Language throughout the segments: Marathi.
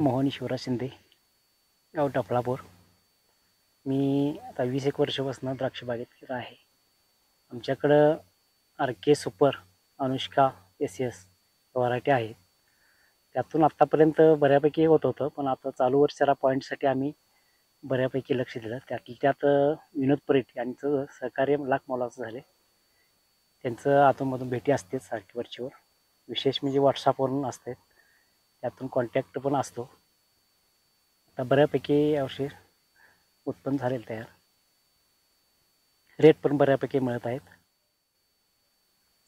मोहन ईश्वरा शिंदे, गाव टफळापूर. मी आता 20 वर्षापासून द्राक्ष बागेत आहे. आमच्याकडं RK super, Anushka, SS variety आहेत. त्यातून आत्तापर्यंत बऱ्यापैकी होत होतं, पण आता चालू वर्षाला पॉईंटसाठी आम्ही बऱ्यापैकी लक्ष दिलं. त्यात विनोद परीट यांचं सहकार्य लाख मोलाचं झाले. त्यांचं अधूनमधून भेटी असतेच सारखी वरचीवर. विशेष म्हणजे व्हॉट्सअपवरून असते, त्यातून कॉन्टॅक्ट पण असतो. आता बऱ्यापैकी यावर्षी उत्पन्न झालेलं तयार. रेट पण बऱ्यापैकी मिळत आहेत.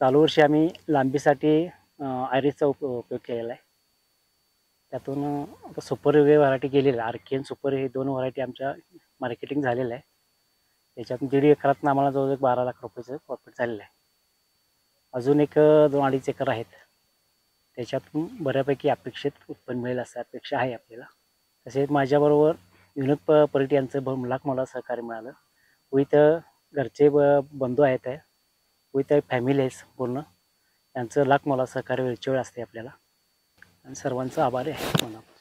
चालू वर्षी आम्ही लांबीसाठी आयरिसचा उपयोग केलेला आहे. त्यातून आता सुपर व्हरायटी गेलेला आहे. RK आणि सुपर हे 2 व्हरायटी आमच्या मार्केटिंग झालेलं आहे. त्याच्यातून 1.5 एकरातून आम्हाला जवळजवळ 12 लाख रुपयाचं प्रॉफिट झालेलं आहे. अजून एक 2-2.5 एकर आहेत, त्याच्यातून बऱ्यापैकी अपेक्षित उत्पन्न मिळेल असं अपेक्षा आहे आपल्याला. तसेच माझ्याबरोबर विनोद परीट यांचं लाख मला सहकार्य मिळालं. विथ घरचे बंधू आहेत, विथ फॅमिली आहे पूर्ण. त्यांचं लाख मला सहकार्य वेळच्या वेळ असते आपल्याला, आणि सर्वांचं आभारी आहे मनापासून.